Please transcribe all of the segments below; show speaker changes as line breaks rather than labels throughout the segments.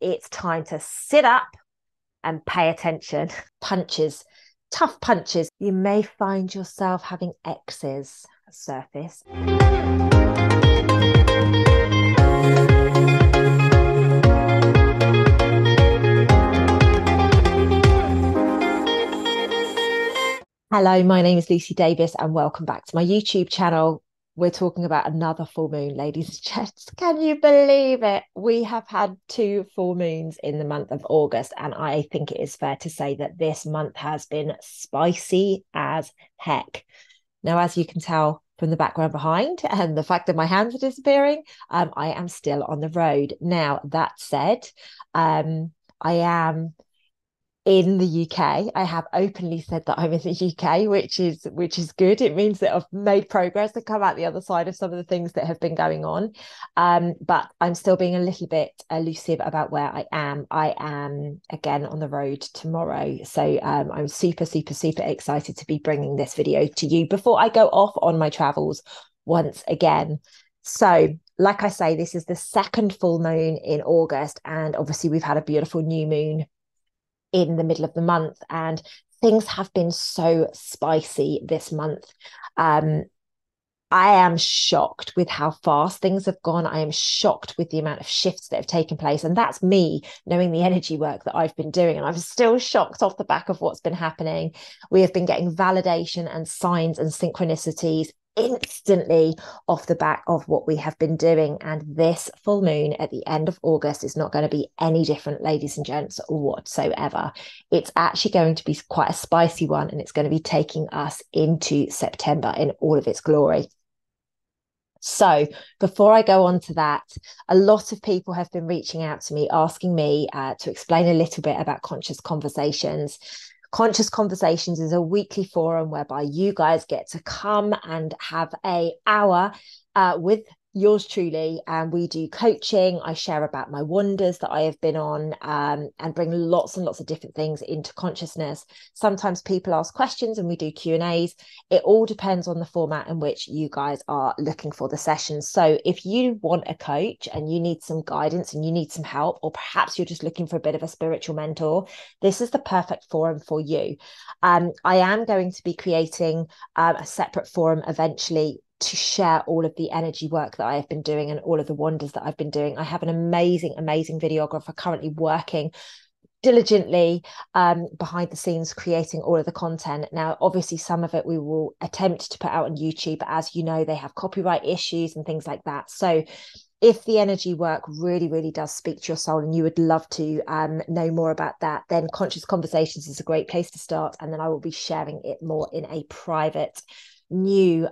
it's time to sit up and pay attention. Punches, tough punches. You may find yourself having X's surface. Hello, my name is Lucy Davis and welcome back to my YouTube channel. We're talking about another full moon, ladies and gents. Can you believe it? We have had 2 full moons in the month of August, and I think it is fair to say that this month has been spicy as heck. Now, as you can tell from the background behind and the fact that my hands are disappearing, I am still on the road. Now, that said, I am in the UK. I have openly said that I'm in the UK, which is good. It means that I've made progress and come out the other side of some of the things that have been going on. But I'm still being a little bit elusive about where I am. I am again on the road tomorrow. So I'm super excited to be bringing this video to you before I go off on my travels once again. So, like I say, this is the second full moon in August, and obviously we've had a beautiful new moon in the middle of the month, and things have been so spicy this month. I am shocked with how fast things have gone. I am shocked with the amount of shifts that have taken place, and that's me knowing the energy work that I've been doing, and I'm still shocked off the back of what's been happening. We have been getting validation and signs and synchronicities instantly off the back of what we have been doing, and this full moon at the end of August is not going to be any different, ladies and gents, whatsoever. It's actually going to be quite a spicy one, and it's going to be taking us into September in all of its glory. So before I go on to that, a lot of people have been reaching out to me, asking me to explain a little bit about Conscious Conversations. Conscious Conversations is a weekly forum whereby you guys get to come and have an hour with yours truly, and we do coaching. I share about my wonders that I have been on, and bring lots and lots of different things into consciousness. Sometimes people ask questions and we do Q&As. It all depends on the format in which you guys are looking for the sessions. So if you want a coach and you need some guidance and you need some help, or perhaps you're just looking for a bit of a spiritual mentor, this is the perfect forum for you. I am going to be creating a separate forum eventually to share all of the energy work that I have been doing and all of the wonders that I've been doing. I have an amazing videographer currently working diligently behind the scenes creating all of the content. Now, obviously, some of it we will attempt to put out on YouTube, but as you know, they have copyright issues and things like that. So if the energy work really does speak to your soul and you would love to know more about that, then Conscious Conversations is a great place to start. And then I will be sharing it more in a private new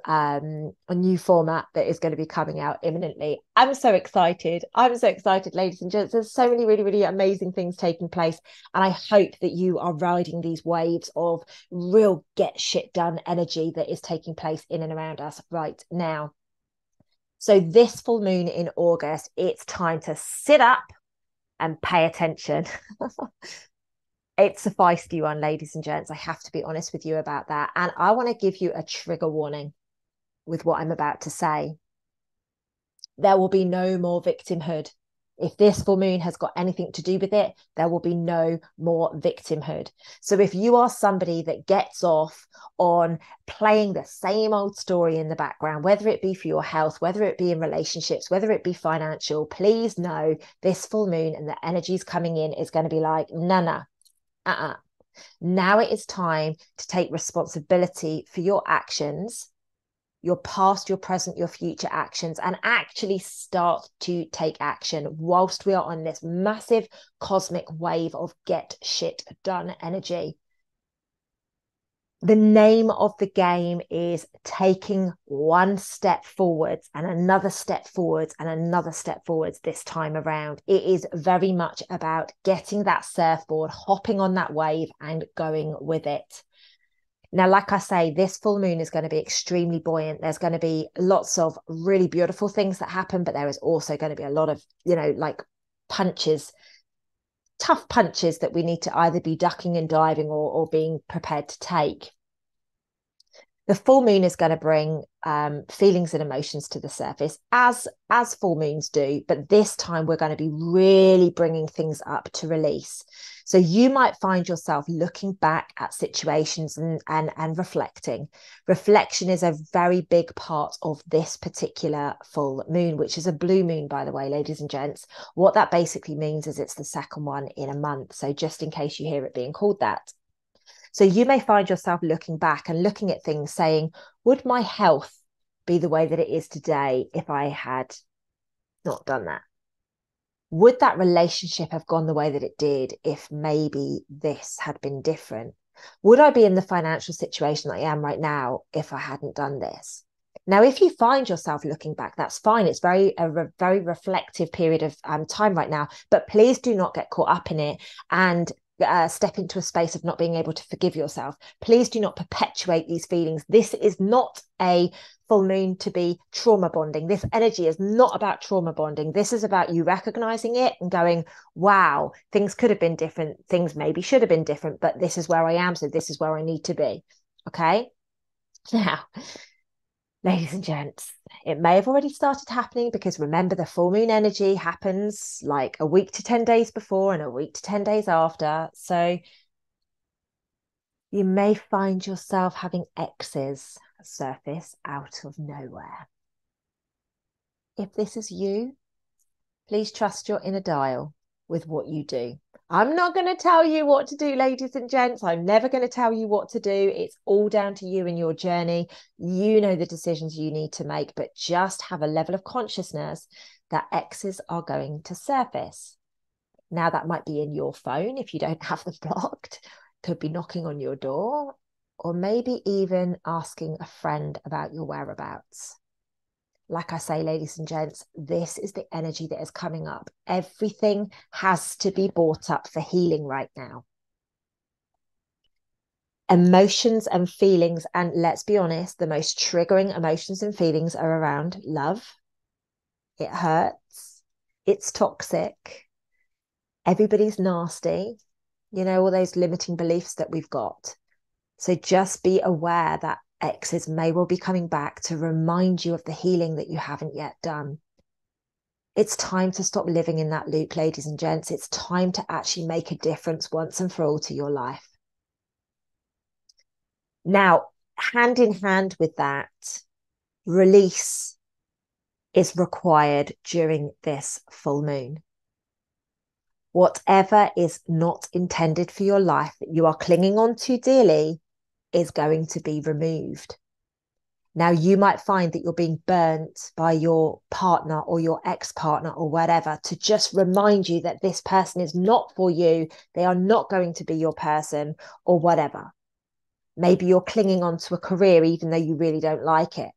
format that is going to be coming out imminently. I'm so excited, ladies and gents. There's so many really amazing things taking place, and I hope that you are riding these waves of real get shit done energy that is taking place in and around us right now. So this full moon in August, it's time to sit up and pay attention. It's a feisty one, ladies and gents. I have to be honest with you about that. And I want to give you a trigger warning with what I'm about to say. There will be no more victimhood. If this full moon has got anything to do with it, there will be no more victimhood. So if you are somebody that gets off on playing the same old story in the background, whether it be for your health, whether it be in relationships, whether it be financial, please know this full moon and the energies coming in is going to be like, nah. Now it is time to take responsibility for your actions, your past, your present, your future actions, and actually start to take action whilst we are on this massive cosmic wave of get shit done energy. The name of the game is taking one step forwards and another step forwards and another step forwards this time around. It is very much about getting that surfboard, hopping on that wave and going with it. Now, like I say, this full moon is going to be extremely buoyant. There's going to be lots of really beautiful things that happen, but there is also going to be a lot of, like punches, tough punches that we need to either be ducking and diving or being prepared to take. The full moon is going to bring feelings and emotions to the surface, as full moons do, but this time we're going to be really bringing things up to release. So you might find yourself looking back at situations and reflecting. Reflection is a very big part of this particular full moon, which is a blue moon, by the way, ladies and gents. What that basically means is it's the second one in a month. So just in case you hear it being called that. So you may find yourself looking back and looking at things saying, would my health be the way that it is today if I had not done that? Would that relationship have gone the way that it did if maybe this had been different? Would I be in the financial situation that I am right now if I hadn't done this? Now, if you find yourself looking back, that's fine. It's very reflective period of time right now, but please do not get caught up in it and step into a space of not being able to forgive yourself. Please do not perpetuate these feelings. This is not a full moon to be trauma bonding. This energy is not about trauma bonding. This is about you recognizing it and going, wow, things could have been different. Things maybe should have been different, but this is where I am. So this is where I need to be. Okay. Now, ladies and gents, it may have already started happening because remember, the full moon energy happens like a week to 10 days before and a week to 10 days after. So you may find yourself having exes surface out of nowhere. If this is you, please trust your inner dial with what you do. I'm not going to tell you what to do, ladies and gents. I'm never going to tell you what to do. It's all down to you and your journey. You know the decisions you need to make, but just have a level of consciousness that exes are going to surface. Now, that might be in your phone if you don't have them blocked, could be knocking on your door, or maybe even asking a friend about your whereabouts. Like I say, ladies and gents, this is the energy that is coming up. Everything has to be brought up for healing right now. Emotions and feelings, and let's be honest, the most triggering emotions and feelings are around love. It hurts. It's toxic. Everybody's nasty. You know, all those limiting beliefs that we've got. So just be aware that exes may well be coming back to remind you of the healing that you haven't yet done. It's time to stop living in that loop, ladies and gents. It's time to actually make a difference once and for all to your life. Now, hand in hand with that, release is required during this full moon. Whatever is not intended for your life that you are clinging on to dearly is going to be removed. Now, you might find that you're being burnt by your partner or your ex-partner or whatever to just remind you that this person is not for you. They are not going to be your person or whatever. Maybe you're clinging on to a career even though you really don't like it.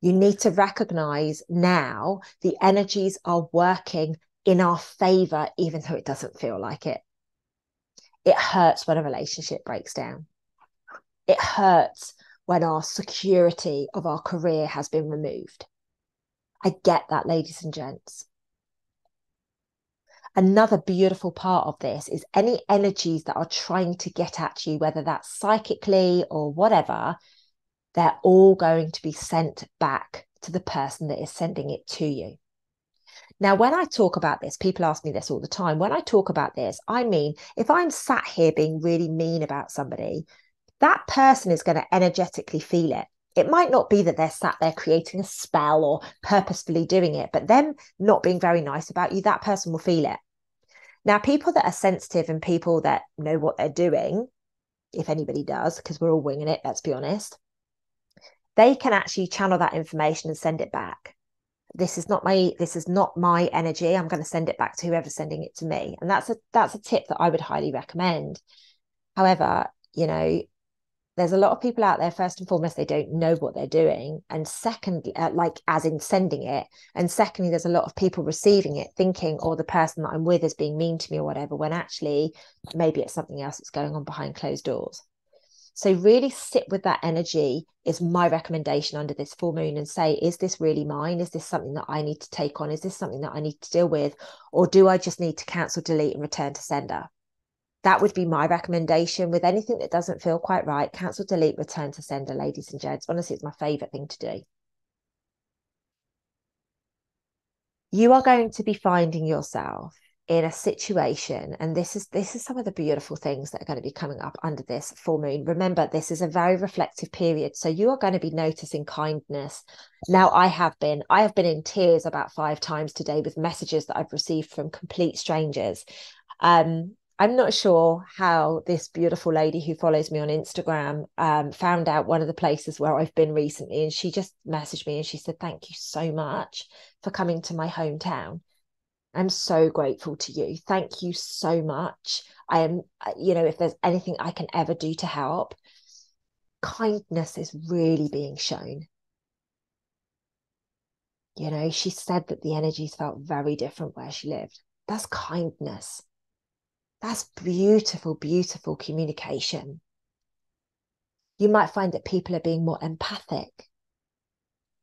You need to recognize now the energies are working in our favor, even though it doesn't feel like it. It hurts when a relationship breaks down. It hurts when our security of our career has been removed. I get that, ladies and gents. Another beautiful part of this is any energies that are trying to get at you, whether that's psychically or whatever, they're all going to be sent back to the person that is sending it to you. Now, when I talk about this, people ask me this all the time. When I talk about this, I mean, if I'm sat here being really mean about somebody, that person is going to energetically feel it. It might not be that they're sat there creating a spell or purposefully doing it, but them not being very nice about you, that person will feel it. Now, people that are sensitive and people that know what they're doing, if anybody does, because we're all winging it, let's be honest, they can actually channel that information and send it back. This is not my energy. I'm going to send it back to whoever's sending it to me. And that's a tip that I would highly recommend. However, you know, there's a lot of people out there, first and foremost, they don't know what they're doing. And secondly, like as in sending it. And secondly, there's a lot of people receiving it thinking, oh, the person that I'm with is being mean to me or whatever, when actually maybe it's something else that's going on behind closed doors. So really sit with that energy is my recommendation under this full moon and say, is this really mine? Is this something that I need to take on? Is this something that I need to deal with? Or do I just need to cancel, delete and return to sender? That would be my recommendation. With anything that doesn't feel quite right, cancel, delete, return to sender, ladies and gents. Honestly, it's my favorite thing to do. You are going to be finding yourself in a situation, and this is some of the beautiful things that are going to be coming up under this full moon. Remember, this is a very reflective period, so you are going to be noticing kindness. Now, I have been in tears about 5 times today with messages that I've received from complete strangers. I'm not sure how this beautiful lady who follows me on Instagram found out one of the places where I've been recently. And she just messaged me and she said, "Thank you so much for coming to my hometown. I'm so grateful to you. Thank you so much. I am, if there's anything I can ever do to help, kindness is really being shown." She said that the energies felt very different where she lived. That's kindness. That's beautiful, beautiful communication. You might find that people are being more empathic.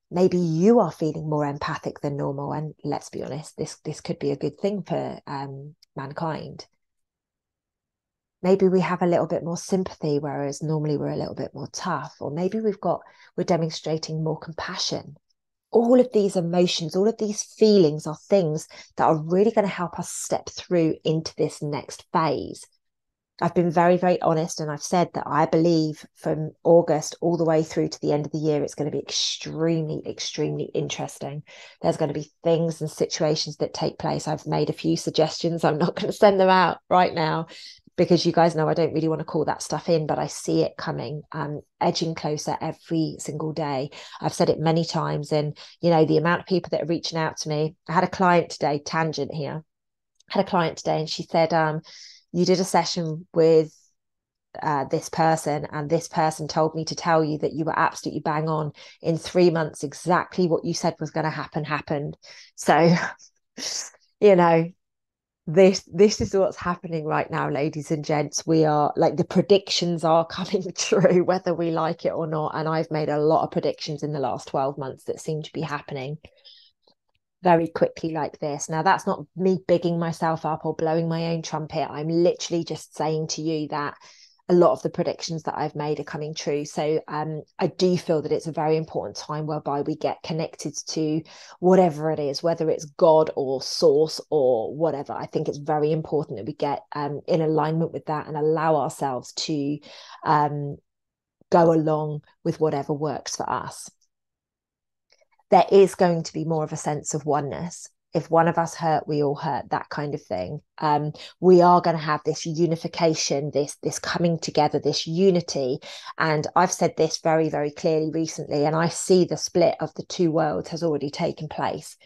Maybe you are feeling more empathic than normal. And let's be honest, this could be a good thing for mankind. Maybe we have a little bit more sympathy, whereas normally we're a little bit more tough. Or maybe we're demonstrating more compassion. All of these emotions, all of these feelings are things that are really going to help us step through into this next phase. I've been very, very honest, and I've said that I believe from August all the way through to the end of the year, it's going to be extremely, extremely interesting. There's going to be things and situations that take place. I've made a few suggestions. I'm not going to send them out right now because you guys know I don't really want to call that stuff in, but I see it coming, edging closer every single day. I've said it many times, and the amount of people that are reaching out to me. I had a client today, tangent here. I had a client today, and she said, "You did a session with this person, and this person told me to tell you that you were absolutely bang on. In 3 months, exactly what you said was going to happen happened." So, you know, this is what's happening right now, ladies and gents. We are like, the predictions are coming true, whether we like it or not. And I've made a lot of predictions in the last 12 months that seem to be happening very quickly like this. Now, that's not me bigging myself up or blowing my own trumpet. I'm literally just saying to you that a lot of the predictions that I've made are coming true. So I do feel that it's a very important time whereby we get connected to whatever it is, whether it's God or source or whatever. I think it's very important that we get in alignment with that and allow ourselves to go along with whatever works for us. There is going to be more of a sense of oneness. If one of us hurt, we all hurt, that kind of thing. We are going to have this unification, this coming together, this unity. And I've said this very, very clearly recently, and I see the split of the two worlds has already taken place.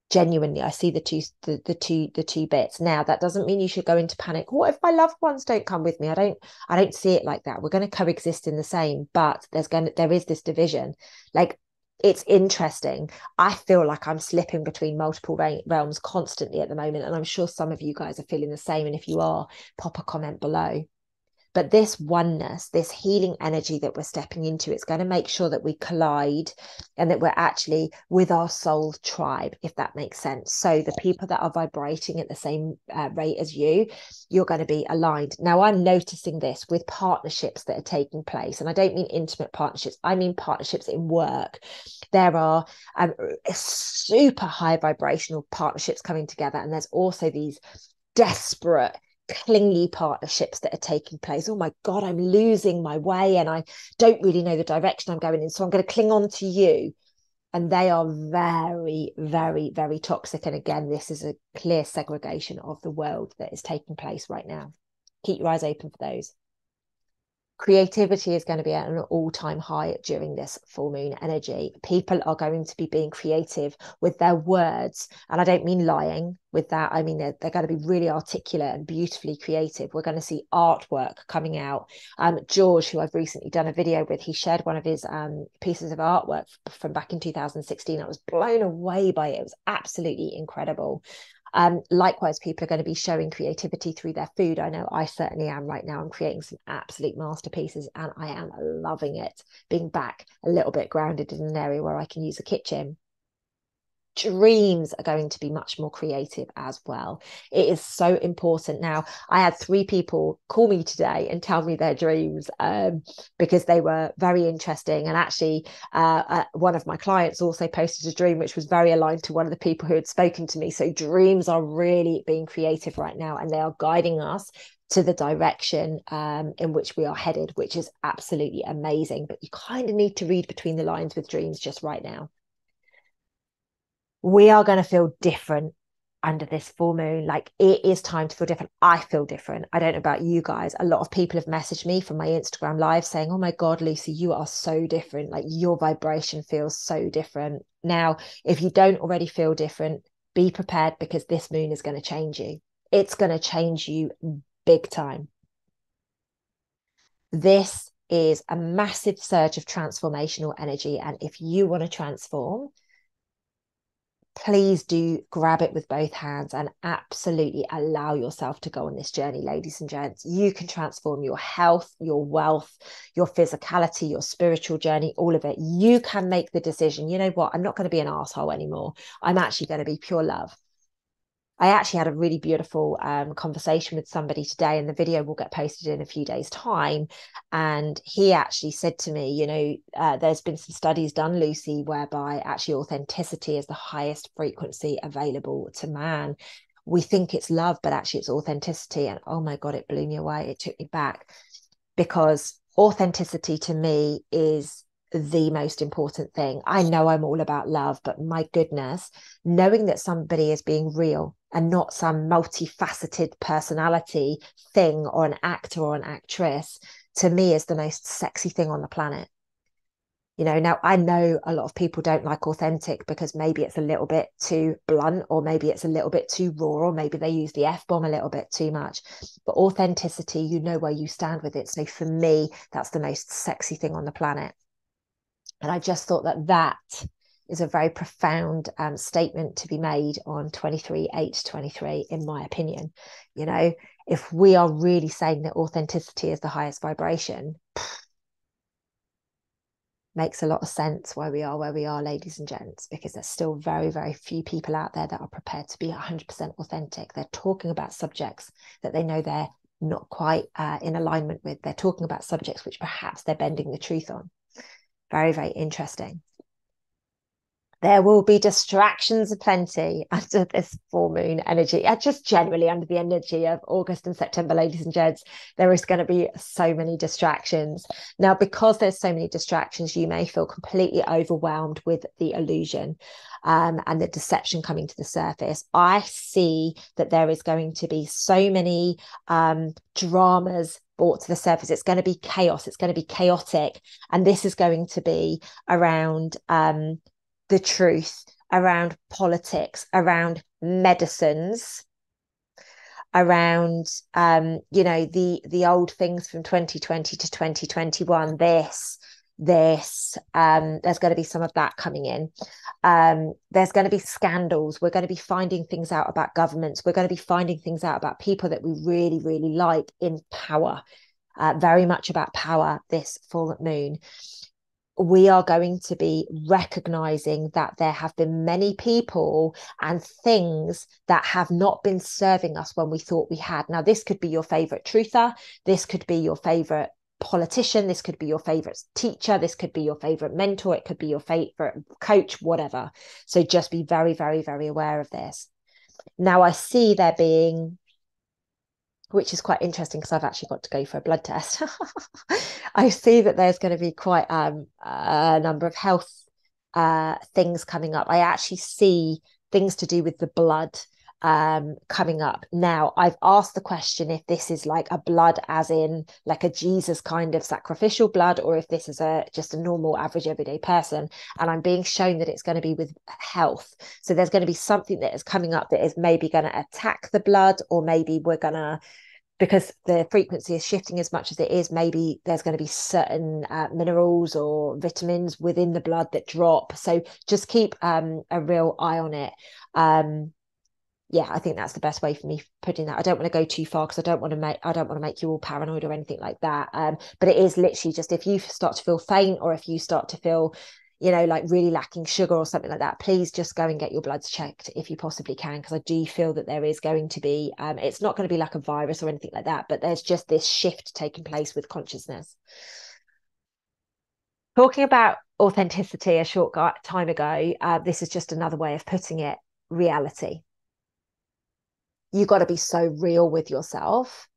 Genuinely, I see the two bits. Now, that doesn't mean you should go into panic. What if my loved ones don't come with me? I don't see it like that. We're going to coexist in the same, but there is this division. Like, it's interesting. I feel like I'm slipping between multiple realms constantly at the moment, and I'm sure some of you guys are feeling the same. And if you are, pop a comment below. But this oneness, this healing energy that we're stepping into, it's going to make sure that we collide and that we're actually with our soul tribe, if that makes sense. So the people that are vibrating at the same rate as you're going to be aligned. Now, I'm noticing this with partnerships that are taking place. And I don't mean intimate partnerships. I mean partnerships in work. There are super high vibrational partnerships coming together. And there's also these desperate, clingy partnerships that are taking place. Oh my God, I'm losing my way and I don't really know the direction I'm going in. So I'm going to cling on to you. And they are very, very, very toxic. And again, this is a clear segregation of the world that is taking place right now. Keep your eyes open for those. Creativity is going to be at an all-time high during this full moon energy. People are going to be being creative with their words. And I don't mean lying with that. I mean, they're going to be really articulate and beautifully creative. We're going to see artwork coming out. George, who I've recently done a video with, he shared one of his pieces of artwork from back in 2016. I was blown away by it. It was absolutely incredible. Likewise, people are going to be showing creativity through their food. I know I certainly am right now. I'm creating some absolute masterpieces and I am loving it, being back a little bit grounded in an area where I can use a kitchen. dreams are going to be much more creative as well. It is so important. Now, I had 3 people call me today and tell me their dreams because they were very interesting. And actually, one of my clients also posted a dream which was very aligned to one of the people who had spoken to me. So dreams are really being creative right now, and they are guiding us to the direction in which we are headed, which is absolutely amazing. But you kind of need to read between the lines with dreams just right now. We are going to feel different under this full moon. Like, it is time to feel different. I feel different. I don't know about you guys. A lot of people have messaged me from my Instagram live saying, oh my God, Lucy, you are so different. Like, your vibration feels so different. Now, if you don't already feel different, be prepared, because this moon is going to change you. It's going to change you big time. This is a massive surge of transformational energy. And if you want to transform, please do grab it with both hands and absolutely allow yourself to go on this journey, ladies and gents. You can transform your health, your wealth, your physicality, your spiritual journey, all of it. You can make the decision. You know what? I'm not going to be an asshole anymore. I'm actually going to be pure love. I actually had a really beautiful conversation with somebody today, and the video will get posted in a few days' time. And he actually said to me, you know, there's been some studies done, Lucy, whereby actually authenticity is the highest frequency available to man. We think it's love, but actually it's authenticity. And oh my God, it blew me away. It took me back, because authenticity to me is the most important thing. I know I'm all about love, but my goodness, knowing that somebody is being real and not some multifaceted personality thing or an actor or an actress, to me is the most sexy thing on the planet. You know, now I know a lot of people don't like authentic because maybe it's a little bit too blunt, or maybe it's a little bit too raw, or maybe they use the F-bomb a little bit too much. But authenticity, you know where you stand with it. So for me, that's the most sexy thing on the planet. And I just thought that that is a very profound statement to be made on 23/8/23, in my opinion. You know, if we are really saying that authenticity is the highest vibration, makes a lot of sense why we are where we are, ladies and gents, because there's still very, very few people out there that are prepared to be 100% authentic. They're talking about subjects that they know they're not quite in alignment with. They're talking about subjects which perhaps they're bending the truth on. Very, very interesting. There will be distractions aplenty under this full moon energy. Just generally under the energy of August and September, ladies and gents, there is going to be so many distractions. Now, because there's so many distractions, you may feel completely overwhelmed with the illusion and the deception coming to the surface. I see that there is going to be so many dramas brought to the surface. It's going to be chaos. It's going to be chaotic. And this is going to be around the truth, around politics, around medicines, around you know, the old things from 2020 to 2021. There's going to be some of that coming in. There's going to be scandals. We're going to be finding things out about governments. We're going to be finding things out about people that we really, really like in power. Very much about power this full moon. We are going to be recognizing that there have been many people and things that have not been serving us when we thought we had. Now, this could be your favorite truther. This could be your favorite politician. This could be your favorite teacher. This could be your favorite mentor. It could be your favorite coach, whatever. So just be very, very, very aware of this. Now, I see there being, which is quite interesting because I've actually got to go for a blood test. I see that there's going to be quite a number of health things coming up. I actually see things to do with the blood coming up. Now, I've asked the question if this is like a blood as in like a Jesus kind of sacrificial blood, or if this is just a normal average everyday person. And I'm being shown that it's going to be with health. So there's going to be something that is coming up that is maybe going to attack the blood, or maybe we're going to, because the frequency is shifting as much as it is, maybe there's going to be certain minerals or vitamins within the blood that drop. So just keep a real eye on it. Yeah, I think that's the best way for me putting that. I don't want to go too far because I don't want to make you all paranoid or anything like that. But it is literally just if you start to feel faint, or if you start to feel, like really lacking sugar or something like that, please just go and get your bloods checked if you possibly can, because I do feel that there is going to be, it's not going to be like a virus or anything like that, but there's just this shift taking place with consciousness. Talking about authenticity a short time ago, this is just another way of putting it: reality. You got to be so real with yourself,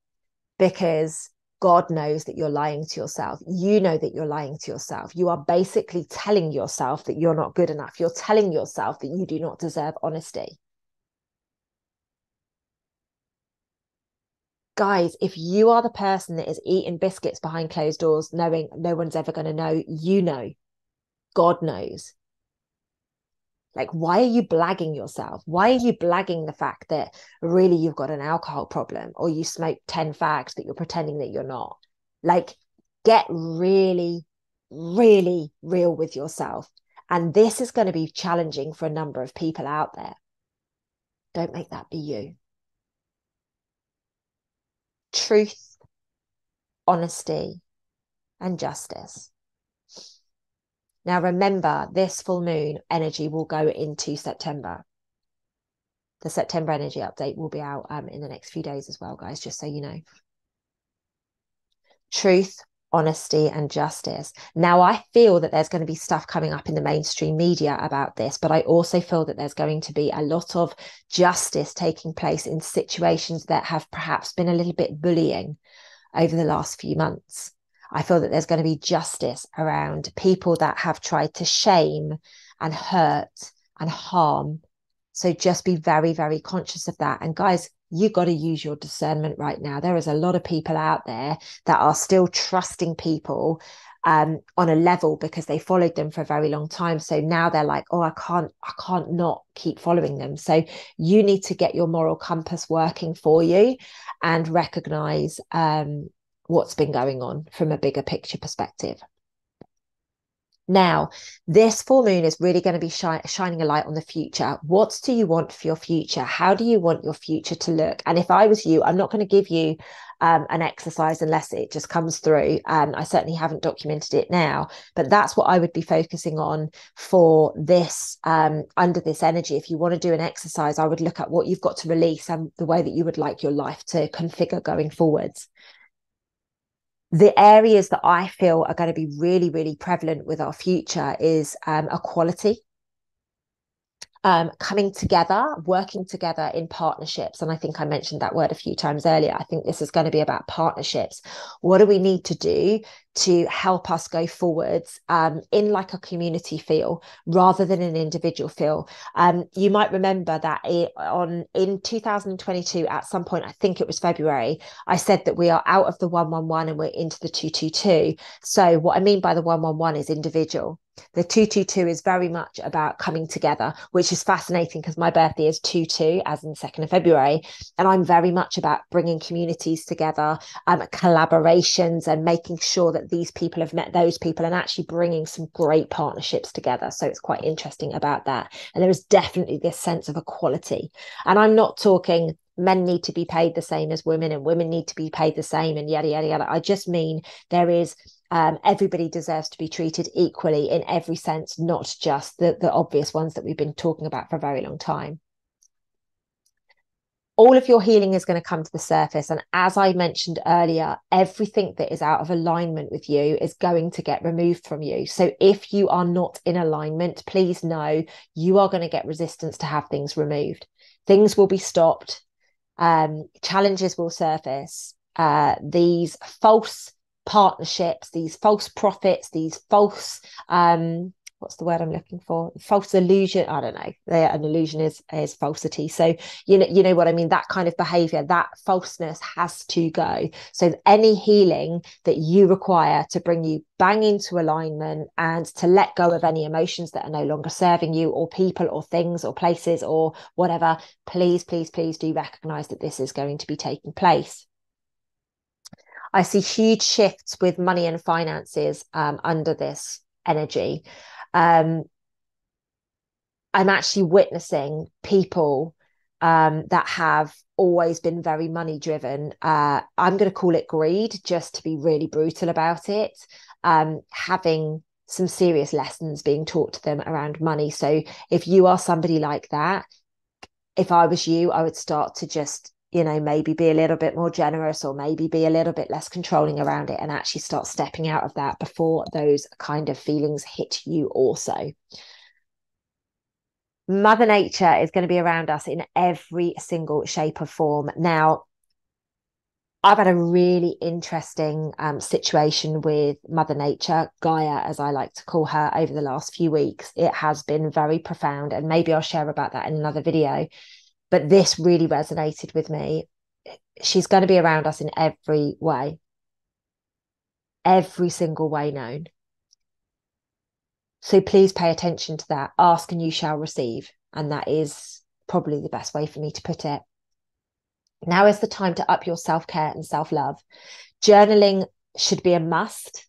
because God knows that you're lying to yourself. You know that you're lying to yourself. You are basically telling yourself that you're not good enough. You're telling yourself that you do not deserve honesty. Guys, if you are the person that is eating biscuits behind closed doors, knowing no one's ever going to know, you know, God knows. Like, why are you blagging yourself? Why are you blagging the fact that really you've got an alcohol problem, or you smoke 10 fags that you're pretending that you're not? Like, get really, really real with yourself. And this is going to be challenging for a number of people out there. Don't make that be you. Truth, honesty, and justice. Now, remember, this full moon energy will go into September. The September energy update will be out in the next few days as well, guys, just so you know. Truth, honesty, and justice. Now, I feel that there's going to be stuff coming up in the mainstream media about this, but I also feel that there's going to be a lot of justice taking place in situations that have perhaps been a little bit bullying over the last few months. I feel that there's going to be justice around people that have tried to shame and hurt and harm. So just be very, very conscious of that. And guys, you got to use your discernment right now. There is a lot of people out there that are still trusting people on a level because they followed them for a very long time. So now they're like, oh, I can't not keep following them. So you need to get your moral compass working for you and recognize what's been going on from a bigger picture perspective. Now, this full moon is really going to be shining a light on the future. What do you want for your future? How do you want your future to look? And if I was you, I'm not going to give you an exercise unless it just comes through. I certainly haven't documented it now, but that's what I would be focusing on for this under this energy. If you want to do an exercise, I would look at what you've got to release and the way that you would like your life to configure going forwards. The areas that I feel are going to be really, really prevalent with our future is equality, coming together, working together in partnerships. And I think I mentioned that word a few times earlier. I think this is going to be about partnerships. What do we need to do to help us go forwards in like a community feel rather than an individual feel? You might remember that in 2022, at some point, I think it was February, I said that we are out of the 111 and we're into the 222. So what I mean by the 111 is individual. The 222 is very much about coming together, which is fascinating because my birthday is 2/2, as in 2nd of February. And I'm very much about bringing communities together, collaborations, and making sure that these people have met those people and actually bringing some great partnerships together. So it's quite interesting about that. And there is definitely this sense of equality. And I'm not talking men need to be paid the same as women and women need to be paid the same and yada, yada, yada. I just mean there is everybody deserves to be treated equally in every sense, not just the obvious ones that we've been talking about for a very long time. All of your healing is going to come to the surface. And as I mentioned earlier, everything that is out of alignment with you is going to get removed from you. So if you are not in alignment, please know you are going to get resistance to have things removed. Things will be stopped. Challenges will surface. These false partnerships, these false profits, these false what's the word I'm looking for? False illusion. I don't know. An illusion is falsity. So you know what I mean? That kind of behavior, that falseness has to go. So any healing that you require to bring you bang into alignment and to let go of any emotions that are no longer serving you, or people or things or places or whatever, please, please, please do recognize that this is going to be taking place. I see huge shifts with money and finances under this energy. I'm actually witnessing people that have always been very money driven. I'm going to call it greed, just to be really brutal about it. Having some serious lessons being taught to them around money. So if you are somebody like that, if I was you, I would start to just, maybe be a little bit more generous, or maybe be a little bit less controlling around it, and actually start stepping out of that before those kind of feelings hit you also. Mother Nature is going to be around us in every single shape or form. Now, I've had a really interesting situation with Mother Nature, Gaia, as I like to call her, over the last few weeks. It has been very profound, and maybe I'll share about that in another video. But this really resonated with me. She's going to be around us in every way, every single way known. So please pay attention to that. Ask and you shall receive. And that is probably the best way for me to put it. Now is the time to up your self-care and self-love. Journaling should be a must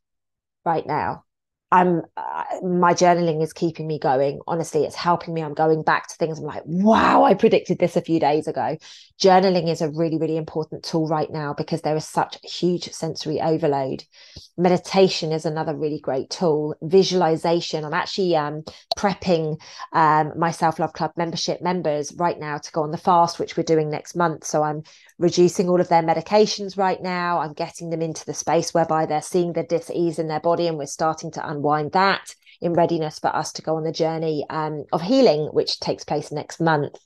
right now. My journaling is keeping me going. Honestly, it's helping me. I'm going back to things. I'm like, wow, I predicted this a few days ago. Journaling is a really, really important tool right now because there is such huge sensory overload. Meditation is another really great tool. Visualization. I'm actually prepping my Self-Love Club membership members right now to go on the fast, which we're doing next month. So I'm reducing all of their medications right now. I'm getting them into the space whereby they're seeing the dis-ease in their body, and we're starting to unwind that in readiness for us to go on the journey of healing, which takes place next month.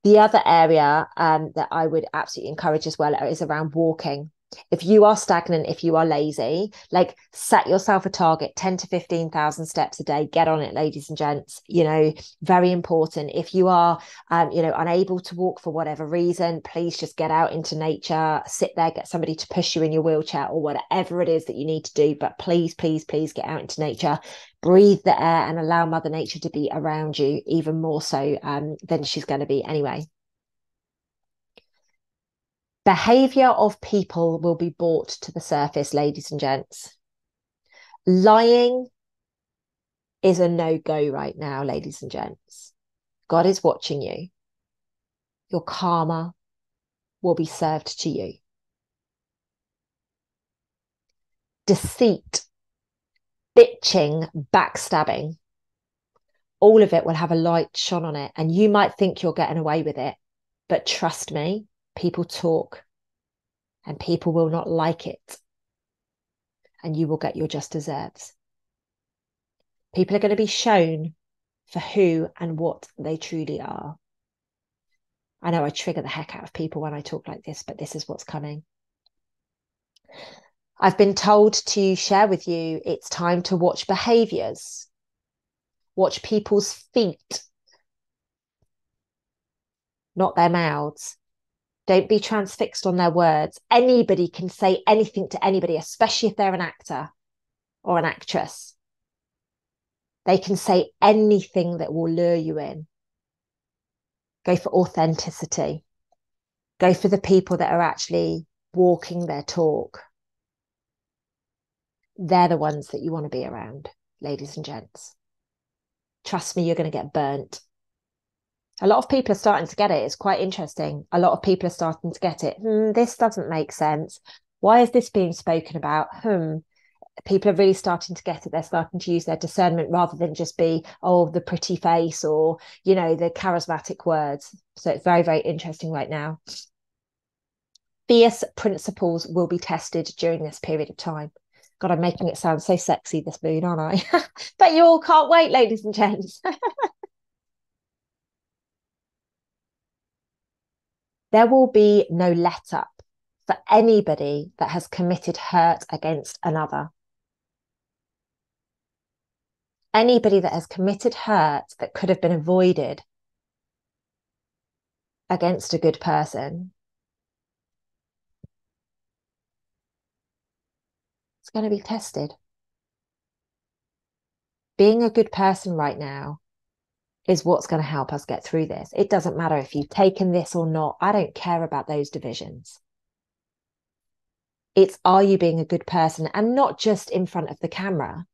The other area that I would absolutely encourage as well is around walking. If you are stagnant, if you are lazy, like, set yourself a target, 10 to 15,000 steps a day. Get on it, ladies and gents. Very important. If you are, unable to walk for whatever reason, please just get out into nature, sit there, get somebody to push you in your wheelchair or whatever it is that you need to do. But please, please, please get out into nature, breathe the air, and allow Mother Nature to be around you even more so than she's going to be anyway. Behavior of people will be brought to the surface, ladies and gents. Lying is a no-go right now, ladies and gents. God is watching you. Your karma will be served to you. Deceit, bitching, backstabbing, all of it will have a light shone on it, and you might think you're getting away with it, but trust me, people talk, and people will not like it, and you will get your just deserves. People are going to be shown for who and what they truly are. I know I trigger the heck out of people when I talk like this, but this is what's coming. I've been told to share with you, it's time to watch behaviors, watch people's feet, not their mouths. Don't be transfixed on their words. Anybody can say anything to anybody, especially if they're an actor or an actress. They can say anything that will lure you in. Go for authenticity. Go for the people that are actually walking their talk. They're the ones that you want to be around, ladies and gents. Trust me, you're going to get burnt. A lot of people are starting to get it. It's quite interesting. A lot of people are starting to get it. This doesn't make sense. Why is this being spoken about? People are really starting to get it. They're starting to use their discernment rather than just be, the pretty face or, the charismatic words. So it's very, very interesting right now. Fierce principles will be tested during this period of time. God, I'm making it sound so sexy, this moon, aren't I? Bet you all can't wait, ladies and gents. There will be no let up for anybody that has committed hurt against another. Anybody that has committed hurt that could have been avoided against a good person, it's going to be tested. Being a good person right now is what's going to help us get through this. It doesn't matter if you've taken this or not. I don't care about those divisions. It's, are you being a good person? And not just in front of the camera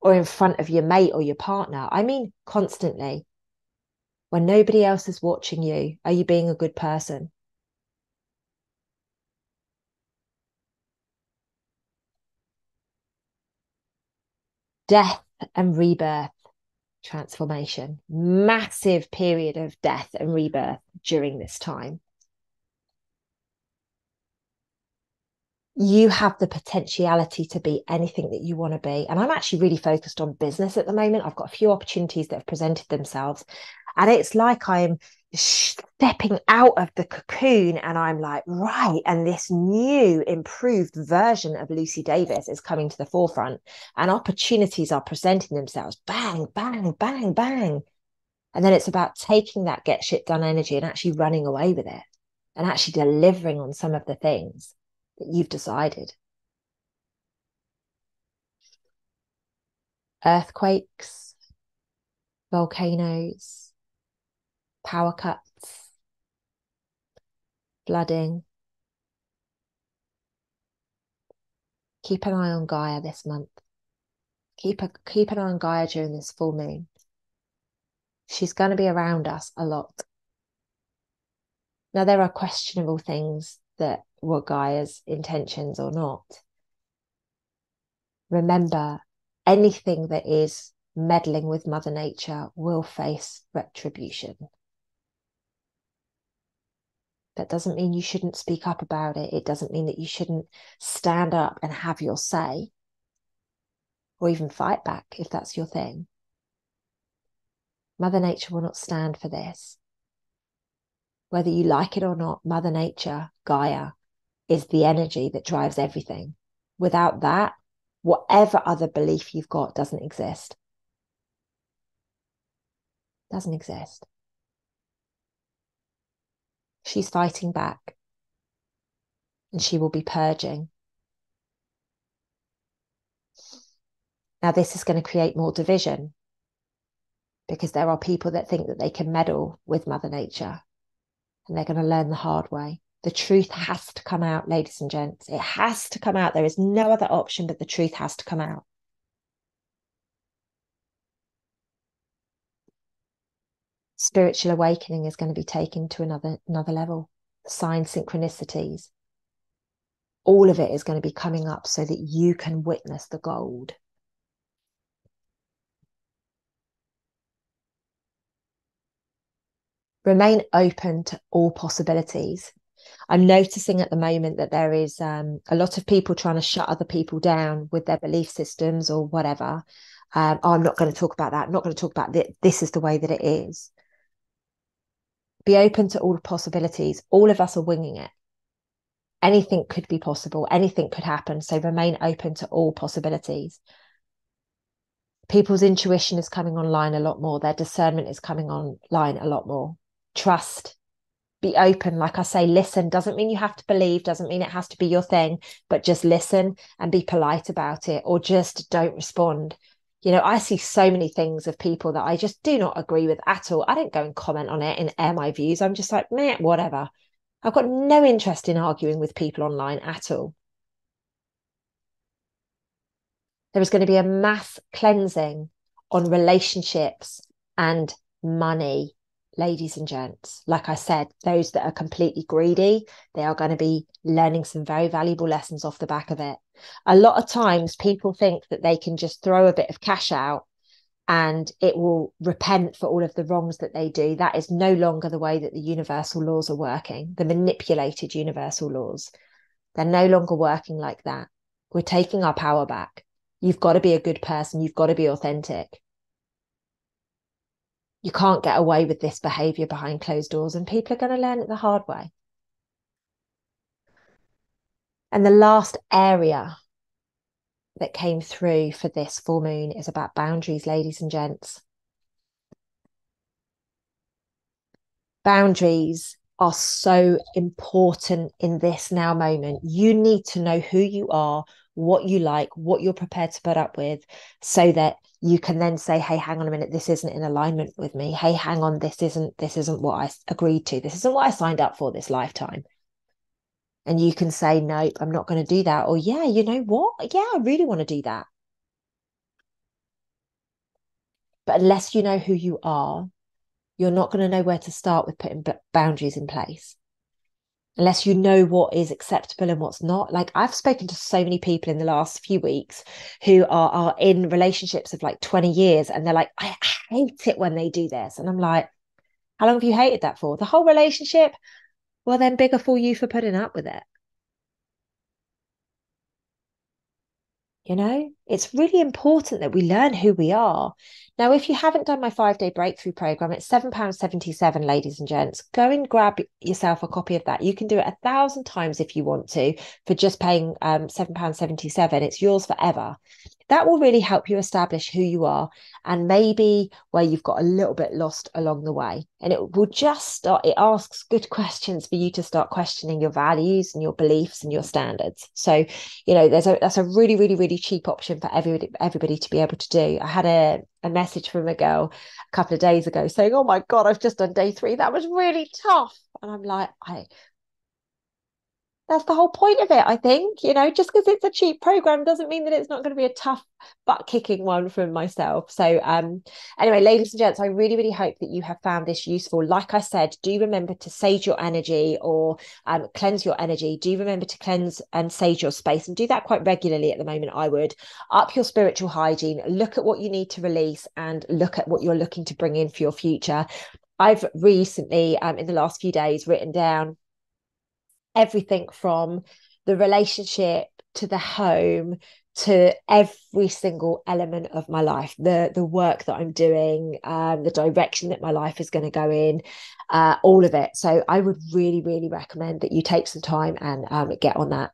or in front of your mate or your partner. I mean, constantly. When nobody else is watching you, are you being a good person? Death and rebirth, transformation, massive period of death and rebirth during this time. You have the potentiality to be anything that you want to be. And I'm actually really focused on business at the moment. I've got a few opportunities that have presented themselves. And it's like I'm stepping out of the cocoon and I'm like, right. And this new, improved version of Lucy Davis is coming to the forefront and opportunities are presenting themselves. Bang, bang, bang, bang. And then it's about taking that get shit done energy and actually running away with it and actually delivering on some of the things that you've decided. Earthquakes, volcanoes, power cuts, flooding. Keep an eye on Gaia this month. Keep an eye on Gaia during this full moon. She's going to be around us a lot. Now, there are questionable things that were Gaia's intentions or not. Remember, anything that is meddling with Mother Nature will face retribution. That doesn't mean you shouldn't speak up about it. It doesn't mean that you shouldn't stand up and have your say or even fight back if that's your thing. Mother Nature will not stand for this. Whether you like it or not, Mother Nature, Gaia, is the energy that drives everything. Without that, whatever other belief you've got doesn't exist. Doesn't exist. She's fighting back and she will be purging. Now, this is going to create more division because there are people that think that they can meddle with Mother Nature and they're going to learn the hard way. The truth has to come out, ladies and gents. It has to come out. There is no other option, but the truth has to come out. Spiritual awakening is going to be taken to another level. Sign synchronicities. All of it is going to be coming up so that you can witness the gold. Remain open to all possibilities. I'm noticing at the moment that there is a lot of people trying to shut other people down with their belief systems or whatever. I'm not going to talk about that. I'm not going to talk about this is the way that it is. Be open to all possibilities. All of us are winging it. Anything could be possible. Anything could happen. So remain open to all possibilities. People's intuition is coming online a lot more. Their discernment is coming online a lot more. Trust. Be open. Like I say, listen. Doesn't mean you have to believe. Doesn't mean it has to be your thing. But just listen and be polite about it. Or just don't respond. You know, I see so many things of people that I just do not agree with at all. I don't go and comment on it and air my views. I'm just like, meh, whatever. I've got no interest in arguing with people online at all. There is going to be a mass cleansing on relationships and money, ladies and gents. Like I said, those that are completely greedy, they are going to be learning some very valuable lessons off the back of it. A lot of times people think that they can just throw a bit of cash out and it will repent for all of the wrongs that they do. That is no longer the way that the universal laws are working, the manipulated universal laws. They're no longer working like that. We're taking our power back. You've got to be a good person. You've got to be authentic. You can't get away with this behavior behind closed doors, and people are going to learn it the hard way. And the last area that came through for this full moon is about boundaries, ladies and gents. Boundaries are so important in this now moment. You need to know who you are, what you like, what you're prepared to put up with, so that you can then say, hey, hang on a minute, this isn't in alignment with me. Hey, hang on, this isn't what I agreed to. This isn't what I signed up for this lifetime. And you can say, nope, I'm not going to do that. Or yeah, you know what? Yeah, I really want to do that. But unless you know who you are, you're not going to know where to start with putting boundaries in place. unless you know what is acceptable and what's not. Like, I've spoken to so many people in the last few weeks who are in relationships of like 20 years, and they're like, I hate it when they do this. And I'm like, how long have you hated that for? The whole relationship? Well, then bigger for you for putting up with it. It's really important that we learn who we are. Now, if you haven't done my 5-day breakthrough program, it's £7.77, ladies and gents. Go and grab yourself a copy of that. You can do it 1,000 times if you want to for just paying £7.77. It's yours forever. That will really help you establish who you are and maybe where you've got a little bit lost along the way. And it will just start, it asks good questions for you to start questioning your values and your beliefs and your standards. So, that's a really, really, really cheap option for everybody to be able to do. I had a message from a girl a couple of days ago saying, oh my God, I've just done day 3. That was really tough. And I'm like, that's the whole point of it, I think. Just because it's a cheap program doesn't mean that it's not going to be a tough butt kicking one from myself. So anyway, ladies and gents, I really, really hope that you have found this useful. Like I said, do remember to sage your energy or cleanse your energy. Do remember to cleanse and sage your space, and do that quite regularly at the moment. I would up your spiritual hygiene, look at what you need to release, and look at what you're looking to bring in for your future. I've recently, in the last few days, written down everything from the relationship to the home to every single element of my life, the work that I'm doing, the direction that my life is going to go in, all of it. So I would really, really recommend that you take some time and get on that.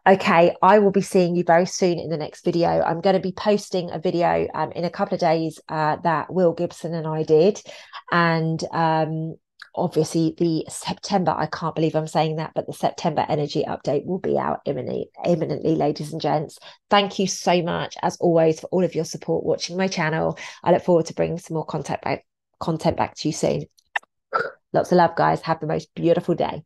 Okay, I will be seeing you very soon in the next video. I'm going to be posting a video in a couple of days that Will Gibson and I did. And obviously the September, I can't believe I'm saying that, but the September energy update will be out imminently, ladies and gents. Thank you so much, as always, for all of your support watching my channel. I look forward to bringing some more content back to you soon. Lots of love, guys. Have the most beautiful day.